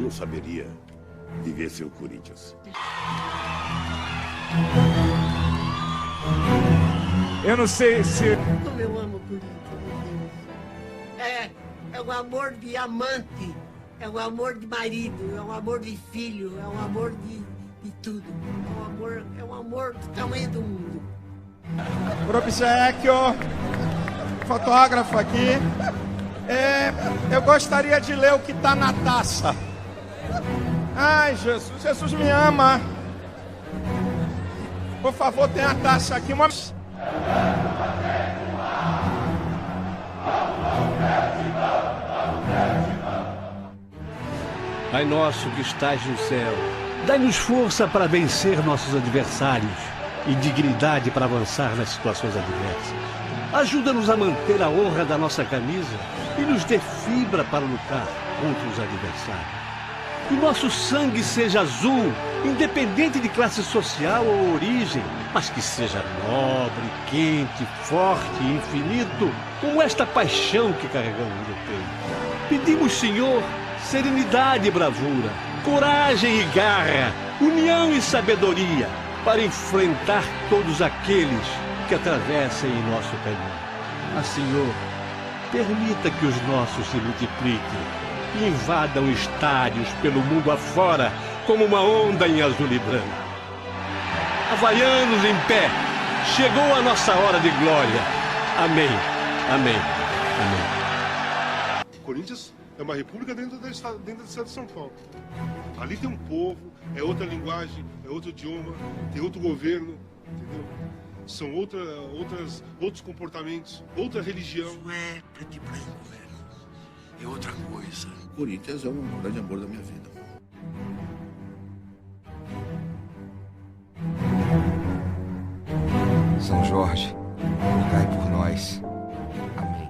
não saberia viver sem o Corinthians. Eu não sei se... Como eu amo o Corinthians, meu Deus. É um amor de amante, é um amor de marido, é um amor de filho, é um amor de tudo. É um amor do tamanho do mundo. Por obséquio, fotógrafo aqui. Eu gostaria de ler o que está na taça. Ai, Jesus, Jesus me ama. Por favor, tem a taça aqui. Pai nosso que estás no céu, dai-nos força para vencer nossos adversários e dignidade para avançar nas situações adversas. Ajuda-nos a manter a honra da nossa camisa e nos dê fibra para lutar contra os adversários. Que nosso sangue seja azul, independente de classe social ou origem, mas que seja nobre, quente, forte e infinito, como esta paixão que carregamos no peito. Pedimos, Senhor, serenidade e bravura, coragem e garra, união e sabedoria, para enfrentar todos aqueles que atravessem em nosso caminho. Mas, Senhor, permita que os nossos se multipliquem e invadam estádios pelo mundo afora, como uma onda em azul e branco. Havaianos em pé, chegou a nossa hora de glória. Amém, amém, amém. O Corinthians é uma república dentro do estado de São Paulo. Ali tem um povo, é outra linguagem, é outro idioma, tem outro governo, entendeu? São outros comportamentos, outra religião. Não é preto e branco, velho. É outra coisa. O Corinthians é um grande amor da minha vida. São Jorge, rogai por nós. Amém.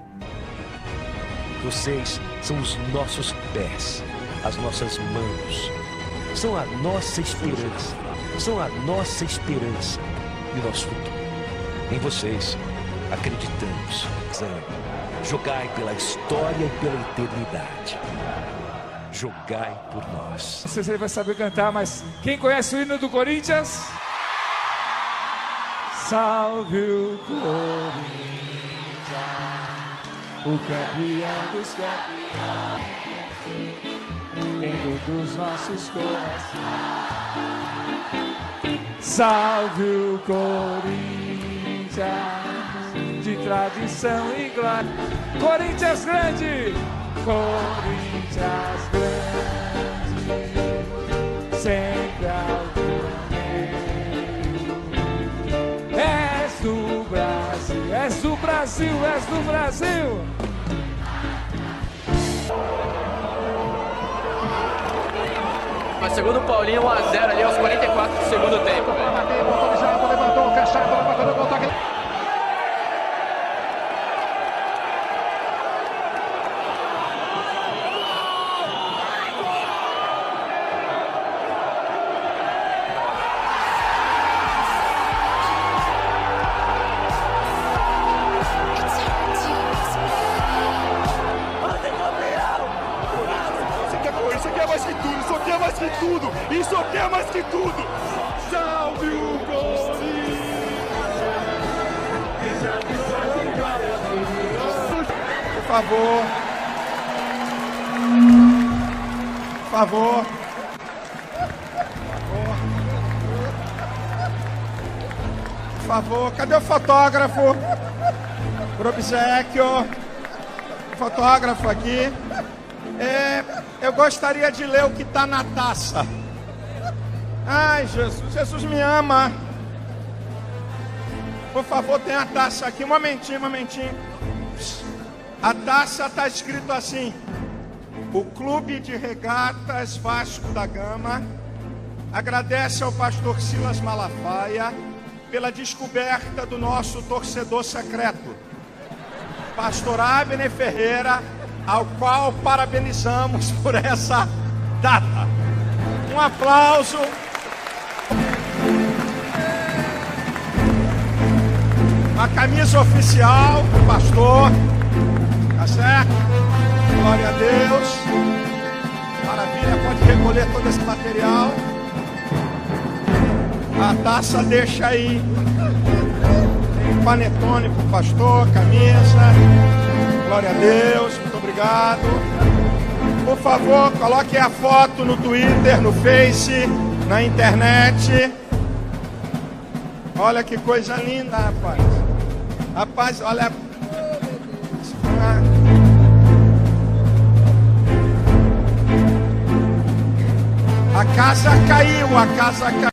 Vocês são os nossos pés, as nossas mãos. São a nossa esperança. São a nossa esperança e o nosso futuro. Em vocês, acreditamos. Jogai pela história e pela eternidade. Jogai por nós. Não sei se ele vai saber cantar, mas quem conhece o hino do Corinthians? Salve o Corinthians, o campeão dos campeões, dentro dos nossos corações. Salve o Corinthians, de tradição e glória. Corinthians grande, Corinthians grande, sempre algum. És do Brasil, és do Brasil, és do Brasil. Mas segundo o Paulinho, 1-0 ali aos 44 do segundo tempo. Levantou, fechado, levantou, voltou aqui. Isso aqui é mais que tudo! Salve o Corinthians! Por favor. Por favor. Por favor, cadê o fotógrafo? Por obséquio. Fotógrafo aqui. Eu gostaria de ler o que está na taça. Ai, Jesus, Jesus me ama. Por favor, tem a taça aqui. Um momentinho. A taça está escrito assim: o Clube de Regatas Vasco da Gama agradece ao pastor Silas Malafaia pela descoberta do nosso torcedor secreto, pastor Abner Ferreira, ao qual parabenizamos por essa data. Um aplauso. A camisa oficial do pastor, tá certo? Glória a Deus. Maravilha. família pode recolher todo esse material. A taça deixa aí. Tem panetone pro pastor, camisa. Glória a Deus, muito obrigado. Por favor, coloque a foto no Twitter, no Face, na internet. Olha que coisa linda, rapaz. Rapaz, olha. A casa caiu, a casa caiu.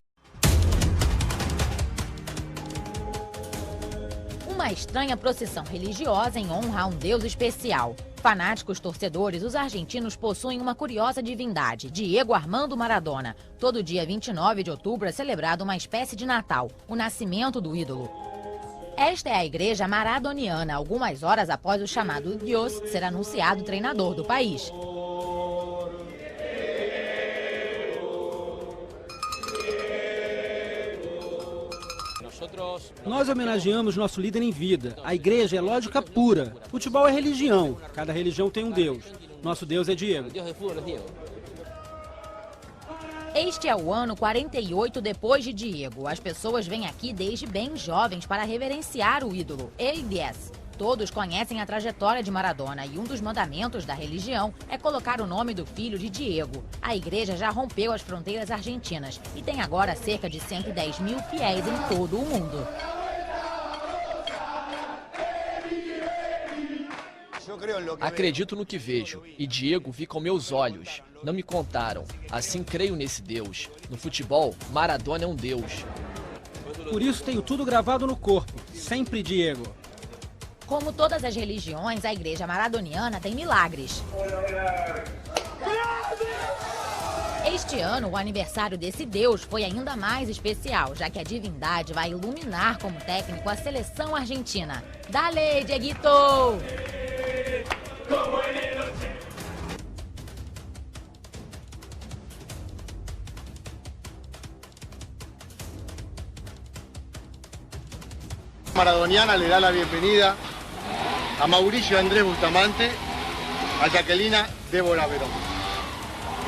Uma estranha procissão religiosa em honra a um deus especial. Fanáticos torcedores, os argentinos possuem uma curiosa divindade, Diego Armando Maradona. Todo dia 29 de outubro é celebrado uma espécie de Natal, o nascimento do ídolo. Esta é a igreja maradoniana, algumas horas após o chamado Dios ser anunciado treinador do país. Nós homenageamos nosso líder em vida. A igreja é lógica pura. Futebol é religião. Cada religião tem um Deus. Nosso Deus é Diego. Este é o ano 48 depois de Diego. As pessoas vêm aqui desde bem jovens para reverenciar o ídolo, el 10. Todos conhecem a trajetória de Maradona e um dos mandamentos da religião é colocar o nome do filho de Diego. A igreja já rompeu as fronteiras argentinas e tem agora cerca de 110 mil fiéis em todo o mundo. Acredito no que vejo, e Diego vi com meus olhos. Não me contaram. Assim creio nesse Deus. No futebol, Maradona é um Deus. Por isso tenho tudo gravado no corpo. Sempre Diego. Como todas as religiões, a igreja maradoniana tem milagres. Este ano, o aniversário desse Deus foi ainda mais especial, já que a divindade vai iluminar como técnico a seleção argentina. Dale, Dieguito! Maradoniana le da la bienvenida a Mauricio Andrés Bustamante, a Jacquelina Débora Verón,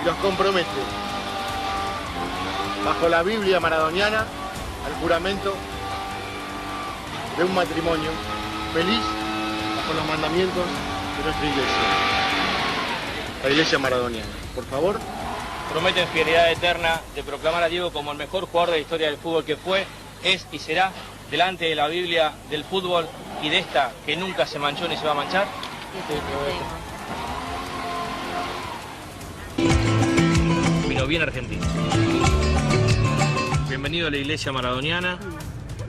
y los compromete bajo la Biblia maradoniana al juramento de un matrimonio feliz bajo los mandamientos de nuestra iglesia, la iglesia maradoniana. Por favor. Prometen fidelidad eterna de proclamar a Diego como el mejor jugador de la historia del fútbol que fue, es y será, delante de la Biblia del fútbol y de esta que nunca se manchó ni se va a manchar. Vino bien argentino. Bienvenido a la iglesia maradoniana.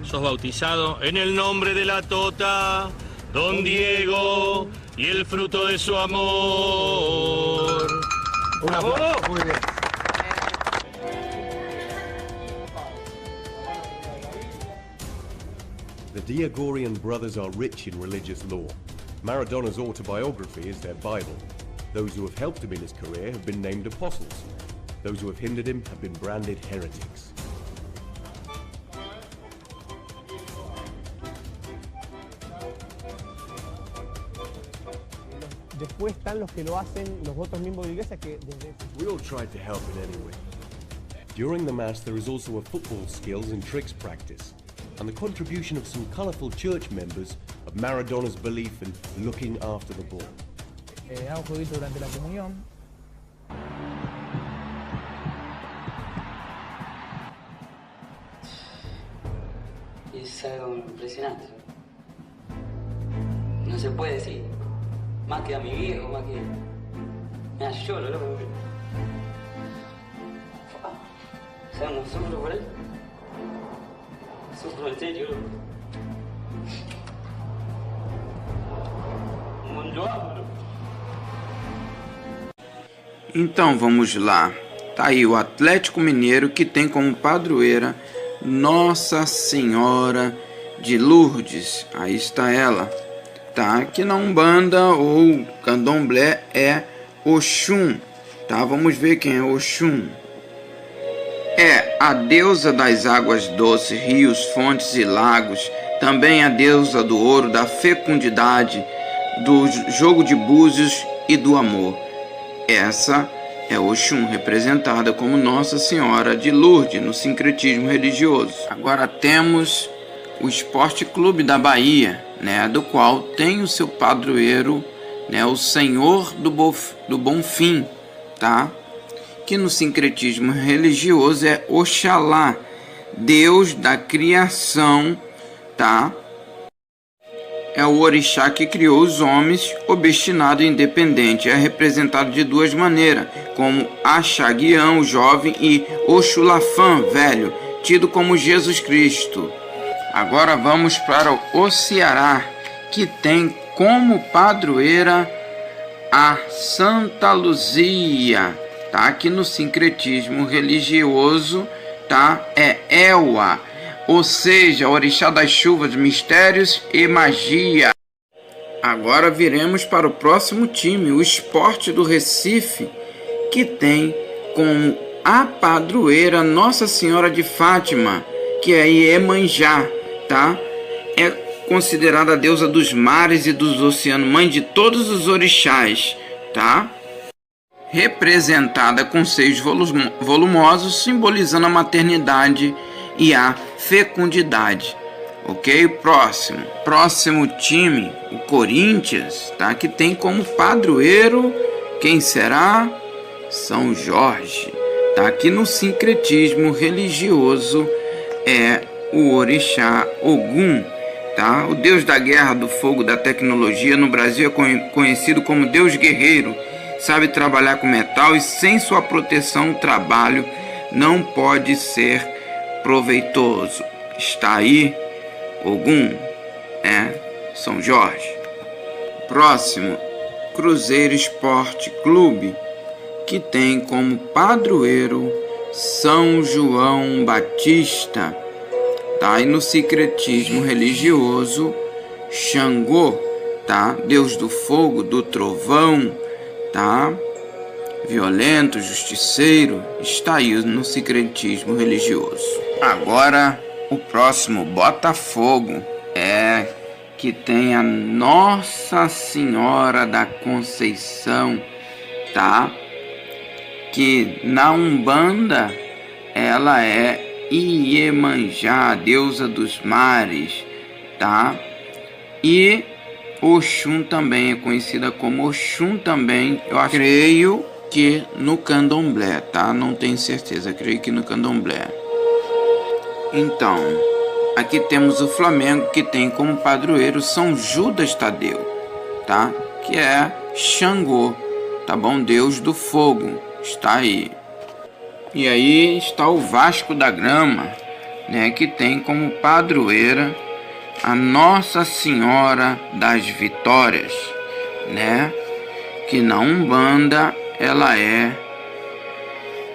Sos bautizado en el nombre de la Tota, Don Diego y el fruto de su amor. ¡Bravo! Muy bien. The Diegorian brothers are rich in religious lore. Maradona's autobiography is their Bible. Those who have helped him in his career have been named apostles. Those who have hindered him have been branded heretics. Después están los que lo hacen, los otros miembros de la iglesia que desde... We all tried to help in any way. During the Mass there is also a football skills and tricks practice, and the contribution of some colourful church members of Maradona's belief in looking after the ball. Hago jueguito durante la comunión. Es algo impresionante. No se puede decir. Más que a mi viejo, más que... Me lloro, loco. O sea, no sufro por él. Sufro en serio, loco. Lo amo, loco. Então vamos lá. Tá aí o Atlético Mineiro, que tem como padroeira Nossa Senhora de Lourdes. Aí está ela. Tá, que na Umbanda ou Candomblé é Oxum, tá? Vamos ver quem é Oxum. É a deusa das águas doces, rios, fontes e lagos. Também a deusa do ouro, da fecundidade, do jogo de búzios e do amor. Essa é Oxum, representada como Nossa Senhora de Lourdes no sincretismo religioso. Agora temos o Esporte Clube da Bahia, né, do qual tem o seu padroeiro, né, o Senhor do Bonfim, tá? Que no sincretismo religioso é Oxalá, Deus da criação, tá? É o orixá que criou os homens, obstinado e independente. É representado de duas maneiras, como Axaguião, jovem, e Oxulafã, velho, tido como Jesus Cristo. Agora vamos para o Ceará, que tem como padroeira a Santa Luzia, tá? Que no sincretismo religioso, tá? É Elwa, ou seja, orixá das chuvas, mistérios e magia. Agora viremos para o próximo time, o Esporte do Recife, que tem como a padroeira Nossa Senhora de Fátima, que é Iemanjá, tá? É considerada a deusa dos mares e dos oceanos, mãe de todos os orixás, tá? Representada com seios volumosos, simbolizando a maternidade e a fecundidade. Ok? Próximo time, o Corinthians, tá? Que tem como padroeiro, quem será? São Jorge, tá? Que no sincretismo religioso é o orixá Ogum, tá? O deus da guerra, do fogo, da tecnologia. No Brasil é conhecido como Deus Guerreiro. Sabe trabalhar com metal e sem sua proteção o trabalho não pode ser proveitoso. Está aí Ogum, São Jorge. Próximo, Cruzeiro Esporte Clube, que tem como padroeiro São João Batista, tá? E no sincretismo religioso, Xangô, tá? Deus do fogo, do trovão, tá? Violento, justiceiro, está aí no sincretismo religioso. Agora o próximo, Botafogo, que tem a Nossa Senhora da Conceição, tá? Que na Umbanda ela é Iemanjá, deusa dos mares, tá? E Oxum também é conhecida como Oxum também. Eu creio que no Candomblé, tá? Não tenho certeza, creio que no Candomblé. Então, aqui temos o Flamengo, que tem como padroeiro São Judas Tadeu, tá? Que é Xangô, tá bom? Deus do fogo, está aí. E aí está o Vasco da Gama, né? Que tem como padroeira a Nossa Senhora das Vitórias, né? Que na Umbanda ela é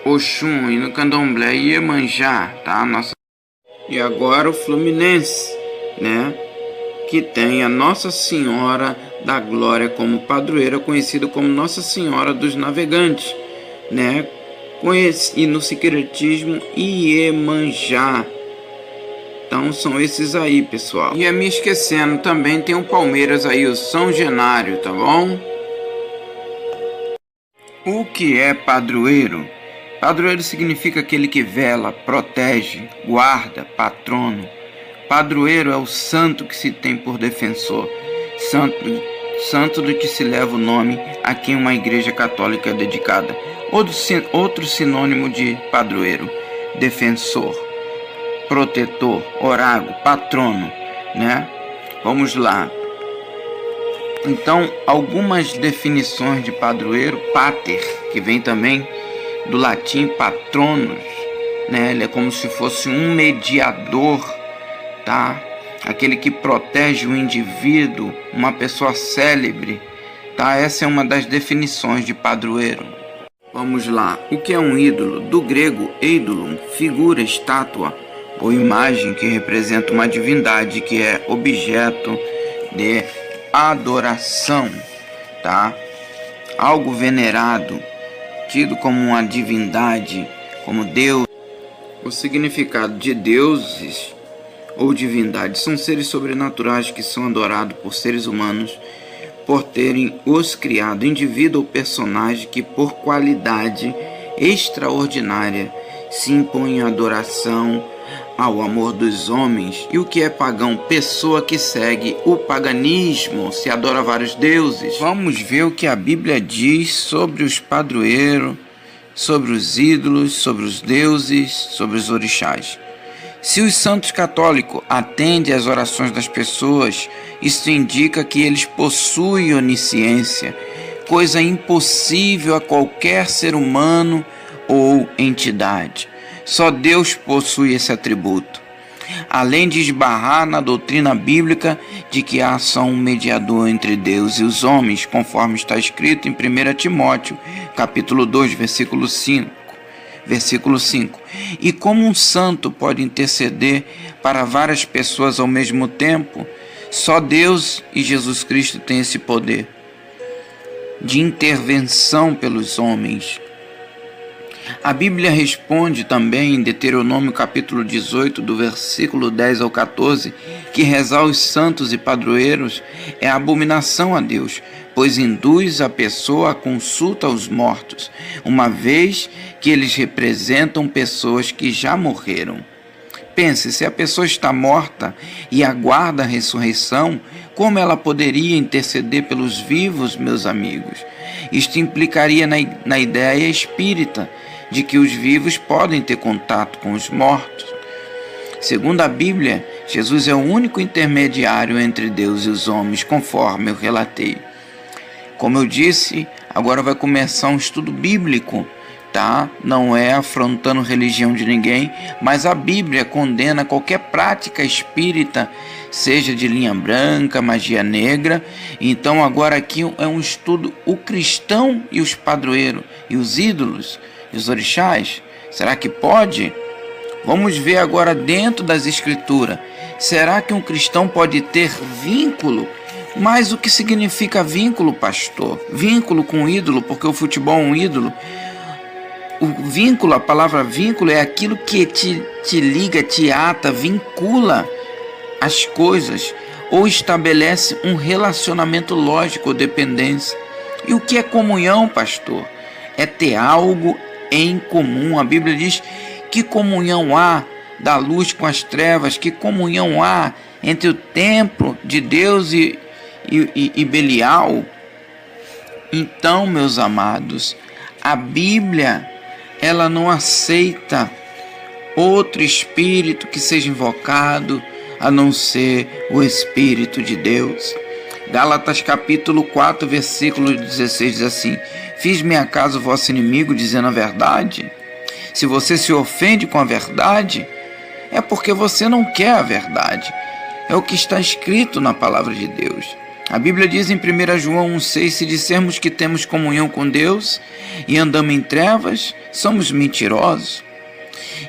Oxum e no Candomblé Iemanjá, tá? E agora o Fluminense, né? Que tem a Nossa Senhora da Glória como padroeira, conhecida como Nossa Senhora dos Navegantes, né? E no sincretismo Iemanjá. Então são esses aí, pessoal. E me esquecendo, também tem o Palmeiras aí, o São Genário, tá bom? O que é padroeiro? Padroeiro significa aquele que vela, protege, guarda, patrono. Padroeiro é o santo que se tem por defensor, santo do que se leva o nome a quem uma igreja católica é dedicada. Outro sinônimo de padroeiro, defensor, protetor, oráculo, patrono, né? Vamos lá. Então, algumas definições de padroeiro: pater, que vem também do latim patronus, né? Ele é como se fosse um mediador, tá? Aquele que protege o indivíduo, uma pessoa célebre, tá? Essa é uma das definições de padroeiro. Vamos lá. O que é um ídolo? Do grego eidolon, figura, estátua ou imagem que representa uma divindade, que é objeto de adoração, tá? Algo venerado, tido como uma divindade, como Deus. O significado de deuses ou divindades são seres sobrenaturais que são adorados por seres humanos por terem os criado indivíduo ou personagem que por qualidade extraordinária se impõe à adoração ao amor dos homens. E o que é pagão? Pessoa que segue o paganismo, se adora vários deuses. Vamos ver o que a Bíblia diz sobre os padroeiros, sobre os ídolos, sobre os deuses, sobre os orixás. Se os santos católicos atendem às orações das pessoas, isso indica que eles possuem onisciência, coisa impossível a qualquer ser humano ou entidade. Só Deus possui esse atributo. Além de esbarrar na doutrina bíblica de que há só um mediador entre Deus e os homens, conforme está escrito em 1 Timóteo, capítulo 2, versículo 5. E como um santo pode interceder para várias pessoas ao mesmo tempo, só Deus e Jesus Cristo têm esse poder de intervenção pelos homens. A Bíblia responde também em Deuteronômio capítulo 18, do versículo 10 ao 14, que rezar os santos e padroeiros é abominação a Deus, pois induz a pessoa à consulta aos mortos, uma vez que eles representam pessoas que já morreram. Pense, se a pessoa está morta e aguarda a ressurreição, como ela poderia interceder pelos vivos, meus amigos? Isto implicaria na ideia espírita de que os vivos podem ter contato com os mortos. Segundo a Bíblia, Jesus é o único intermediário entre Deus e os homens, conforme eu relatei. Como eu disse, agora vai começar um estudo bíblico, tá? Não é afrontando religião de ninguém, mas a Bíblia condena qualquer prática espírita, seja de linha branca, magia negra. Então agora aqui é um estudo, o cristão e os padroeiros, e os ídolos, e os orixás. Será que pode? Vamos ver agora dentro das escrituras. Será que um cristão pode ter vínculo? Mas o que significa vínculo, pastor? Vínculo com ídolo, porque o futebol é um ídolo. O vínculo, a palavra vínculo é aquilo que te liga, te ata, vincula as coisas ou estabelece um relacionamento lógico ou dependência. E o que é comunhão, pastor? É ter algo em comum. A Bíblia diz que comunhão há da luz com as trevas, que comunhão há entre o templo de Deus e Belial. Então, meus amados, a Bíblia ela não aceita outro espírito que seja invocado a não ser o Espírito de Deus. Gálatas capítulo 4, versículo 16 diz assim: fiz-me acaso vosso inimigo dizendo a verdade? Se você se ofende com a verdade, é porque você não quer a verdade. É o que está escrito na palavra de Deus. A Bíblia diz em 1 João 1,6: se dissermos que temos comunhão com Deus e andamos em trevas, somos mentirosos.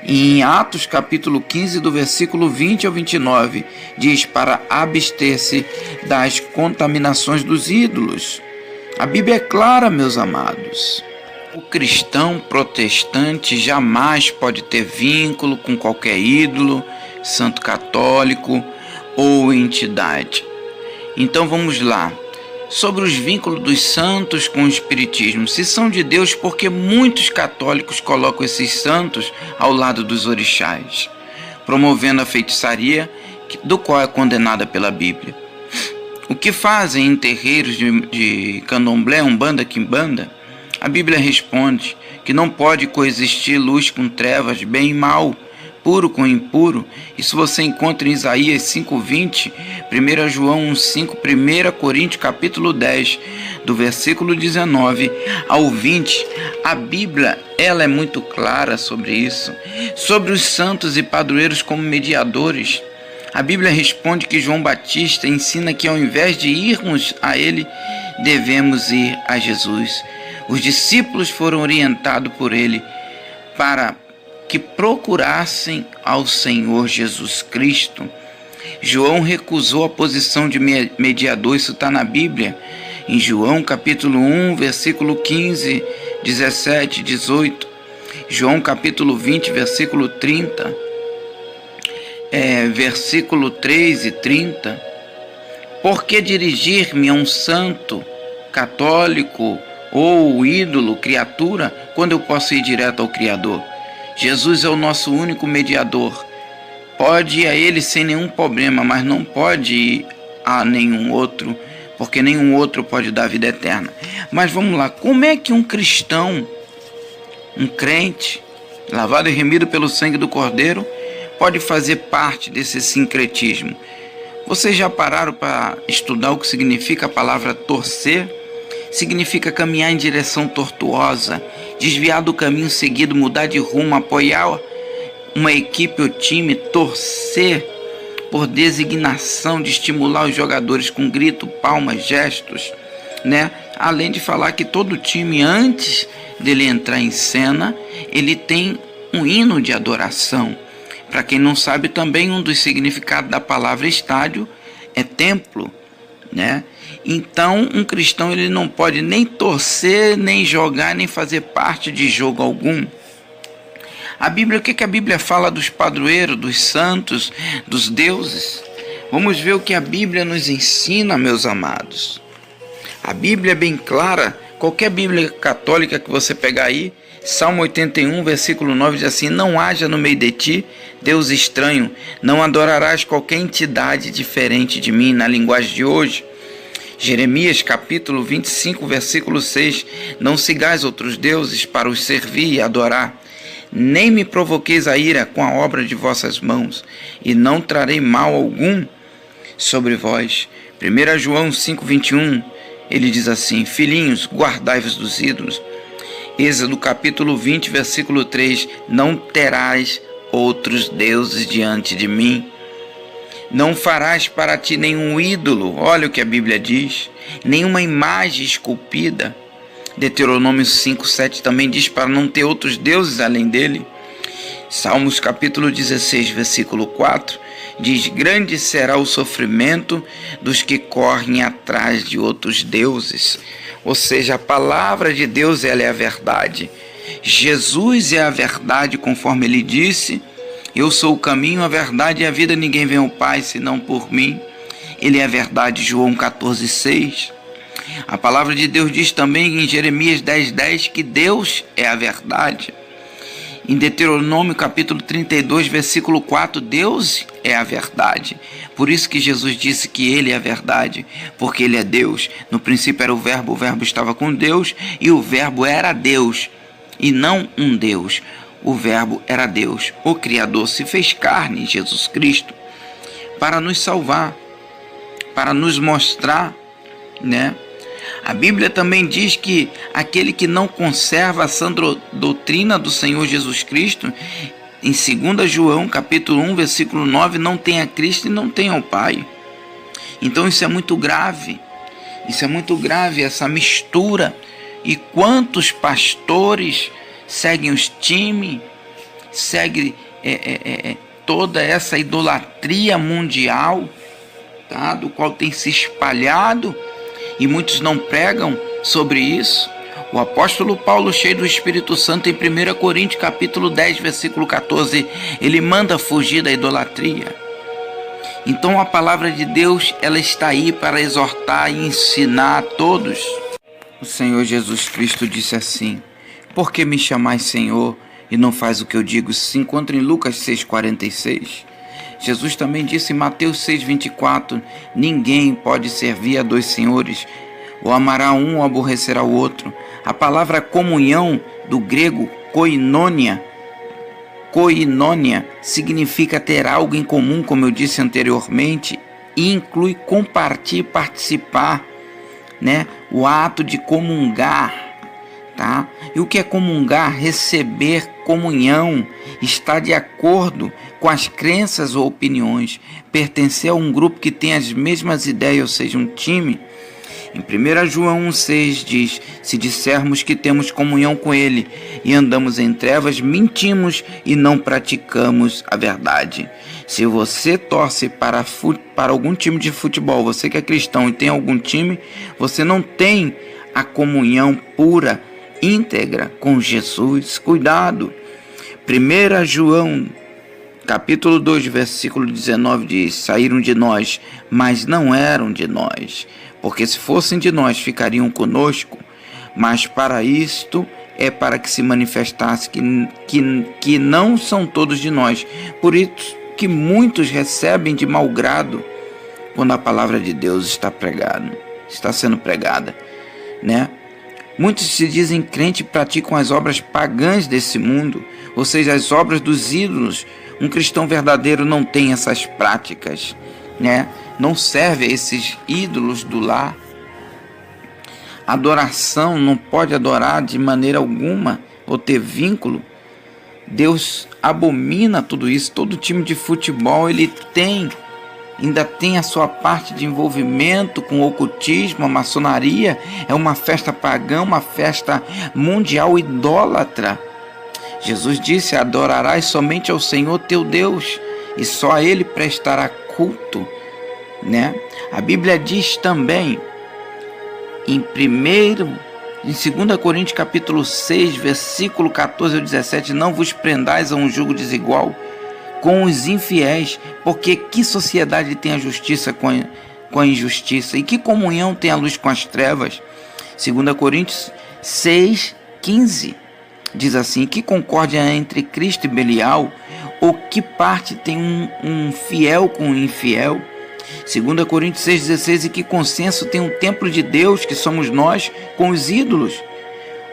E em Atos capítulo 15, do versículo 20 ao 29, diz para abster-se das contaminações dos ídolos. A Bíblia é clara, meus amados. O cristão protestante jamais pode ter vínculo com qualquer ídolo, santo católico ou entidade. Então vamos lá. Sobre os vínculos dos santos com o espiritismo, se são de Deus, porque muitos católicos colocam esses santos ao lado dos orixás, promovendo a feitiçaria, do qual é condenada pela Bíblia. O que fazem em terreiros de candomblé, umbanda, quimbanda? A Bíblia responde que não pode coexistir luz com trevas, bem e mal, puro com impuro. Isso você encontra em Isaías 5:20, 1 João 1:5, 1 Coríntios capítulo 10, do versículo 19 ao 20. A Bíblia ela é muito clara sobre isso, sobre os santos e padroeiros como mediadores. A Bíblia responde que João Batista ensina que ao invés de irmos a ele, devemos ir a Jesus. Os discípulos foram orientados por ele para que procurassem ao Senhor Jesus Cristo. João recusou a posição de mediador, isso está na Bíblia, em João capítulo 1, versículo 15, 17, 18, João capítulo 20, versículo 30, versículo 3 e 30, Por que dirigir-me a um santo, católico ou ídolo, criatura, quando eu posso ir direto ao Criador? Jesus é o nosso único mediador. Pode ir a Ele sem nenhum problema, mas não pode ir a nenhum outro, porque nenhum outro pode dar vida eterna. Mas vamos lá, como é que um cristão, um crente, lavado e remido pelo sangue do Cordeiro, pode fazer parte desse sincretismo? Vocês já pararam para estudar o que significa a palavra torcer? Significa caminhar em direção tortuosa, desviar do caminho seguido, mudar de rumo, apoiar uma equipe ou time, torcer por designação de estimular os jogadores com grito, palmas, gestos, né? Além de falar que todo time, antes dele entrar em cena, ele tem um hino de adoração. Para quem não sabe, também um dos significados da palavra estádio é templo, né? Então, um cristão ele não pode nem torcer, nem jogar, nem fazer parte de jogo algum. A Bíblia, o que a Bíblia fala dos padroeiros, dos santos, dos deuses? Vamos ver o que a Bíblia nos ensina, meus amados. A Bíblia é bem clara. Qualquer Bíblia católica que você pegar aí, Salmo 81, versículo 9 diz assim: não haja no meio de ti Deus estranho, não adorarás qualquer entidade diferente de mim, na linguagem de hoje. Jeremias capítulo 25, versículo 6: não sigais outros deuses para os servir e adorar, nem me provoqueis a ira com a obra de vossas mãos, e não trarei mal algum sobre vós. 1 João 5, 21, ele diz assim: filhinhos, guardai-vos dos ídolos. Êxodo capítulo 20, versículo 3: não terás outros deuses diante de mim. Não farás para ti nenhum ídolo, olha o que a Bíblia diz, nenhuma imagem esculpida. Deuteronômio 5, 7 também diz para não ter outros deuses além dele. Salmos capítulo 16, versículo 4 diz: grande será o sofrimento dos que correm atrás de outros deuses. Ou seja, a palavra de Deus, ela é a verdade. Jesus é a verdade, conforme ele disse: eu sou o caminho, a verdade e a vida, ninguém vem ao Pai senão por mim. Ele é a verdade, João 14, 6. A palavra de Deus diz também em Jeremias 10, 10 que Deus é a verdade. Em Deuteronômio capítulo 32, versículo 4, Deus é a verdade. Por isso que Jesus disse que Ele é a verdade, porque Ele é Deus. No princípio era o Verbo estava com Deus, e o Verbo era Deus, e não um Deus. O Verbo era Deus. O Criador se fez carne, Jesus Cristo, para nos salvar, para nos mostrar, né? A Bíblia também diz que aquele que não conserva a sã doutrina do Senhor Jesus Cristo, em 2 João capítulo 1, versículo 9, não tem a Cristo e não tem ao Pai. Então isso é muito grave. Isso é muito grave, essa mistura. E quantos pastores seguem os times, seguem toda essa idolatria mundial, tá? Do qual tem se espalhado, e muitos não pregam sobre isso. O apóstolo Paulo, cheio do Espírito Santo, em 1 Coríntios capítulo 10, versículo 14, ele manda fugir da idolatria. Então a palavra de Deus, ela está aí para exortar e ensinar a todos. O Senhor Jesus Cristo disse assim: por que me chamais Senhor e não faz o que eu digo? Se encontra em Lucas 6,46. Jesus também disse em Mateus 6,24: ninguém pode servir a dois senhores, ou amará um ou aborrecerá o outro. A palavra comunhão, do grego koinonia, significa ter algo em comum, como eu disse anteriormente, e inclui compartilhar, participar, né? O ato de comungar. Tá? E o que é comungar? Receber comunhão, estar de acordo com as crenças ou opiniões, pertencer a um grupo que tem as mesmas ideias, ou seja, um time. Em 1 João 1,6 diz: se dissermos que temos comunhão com Ele e andamos em trevas, mentimos e não praticamos a verdade. Se você torce para algum time de futebol, você que é cristão e tem algum time, você não tem a comunhão pura, íntegra com Jesus. Cuidado. 1 João capítulo 2, versículo 19 diz: saíram de nós, mas não eram de nós, porque se fossem de nós ficariam conosco, mas para isto é para que se manifestasse que não são todos de nós. Por isso que muitos recebem de mau grado quando a palavra de Deus está sendo pregada, né? Muitos se dizem crentes e praticam as obras pagãs desse mundo, ou seja, as obras dos ídolos. Um cristão verdadeiro não tem essas práticas, né? Não serve a esses ídolos do lar. Adoração, não pode adorar de maneira alguma ou ter vínculo. Deus abomina tudo isso. Todo time de futebol ainda tem a sua parte de envolvimento com o ocultismo, a maçonaria. É uma festa pagã, uma festa mundial idólatra. Jesus disse: adorarás somente ao Senhor teu Deus e só a Ele prestará culto, né? A Bíblia diz também em 2 Coríntios capítulo 6, versículo 14 ao 17: não vos prendais a um jugo desigual com os infiéis, porque que sociedade tem a justiça com a injustiça? E que comunhão tem a luz com as trevas? 2 Coríntios 6, 15 diz assim: que concórdia entre Cristo e Belial? Ou que parte tem um fiel com um infiel? 2 Coríntios 6,16: e que consenso tem um templo de Deus, que somos nós, com os ídolos?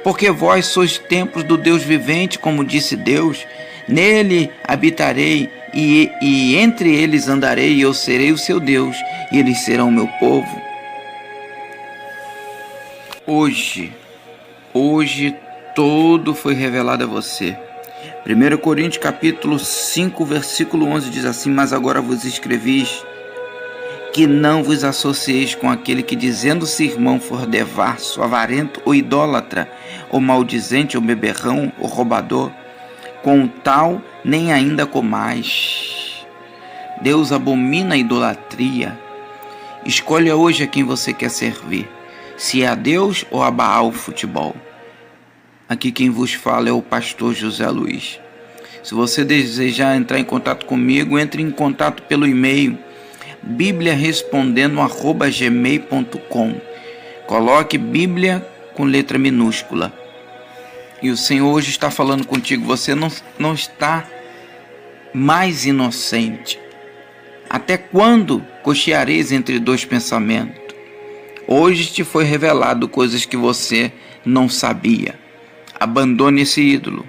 Porque vós sois templos do Deus vivente, como disse Deus: nele habitarei e entre eles andarei, e eu serei o seu Deus, e eles serão o meu povo. Hoje todo foi revelado a você. 1 Coríntios capítulo 5, versículo 11 diz assim: mas agora vos escrevis que não vos associeis com aquele que, dizendo-se irmão, for devasso, avarento ou idólatra, ou maldizente, ou beberrão, ou roubador. Com o tal nem ainda comais. Deus abomina a idolatria. Escolha hoje a quem você quer servir, se é a Deus ou a Baal Futebol. Aqui quem vos fala é o pastor José Luiz. Se você desejar entrar em contato comigo, entre em contato pelo e-mail bibliarespondendo@gmail.com. Coloque Bíblia com letra minúscula. E o Senhor hoje está falando contigo. Você não está mais inocente. Até quando cocheareis entre dois pensamentos? Hoje te foi revelado coisas que você não sabia. Abandone esse ídolo.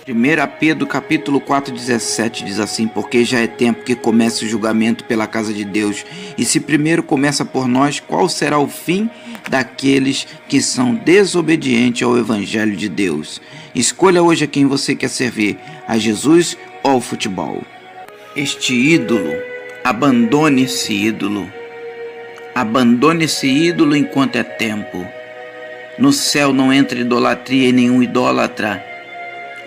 1 Pedro capítulo 4, 17 diz assim: porque já é tempo que comece o julgamento pela casa de Deus, e se primeiro começa por nós, qual será o fim daqueles que são desobedientes ao Evangelho de Deus? Escolha hoje a quem você quer servir, a Jesus ou ao futebol. Este ídolo, abandone esse ídolo. Abandone esse ídolo enquanto é tempo. No céu não entra idolatria e nenhum idólatra.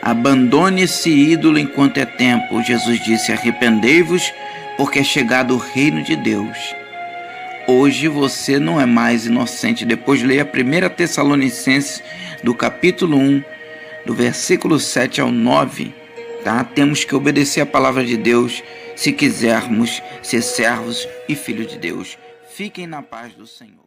Abandone esse ídolo enquanto é tempo. Jesus disse: arrependei-vos, porque é chegado o reino de Deus. Hoje você não é mais inocente. Depois leia 1 Tessalonicenses, do capítulo 1, do versículo 7 ao 9. Tá? Temos que obedecer a palavra de Deus se quisermos ser servos e filhos de Deus. Fiquem na paz do Senhor.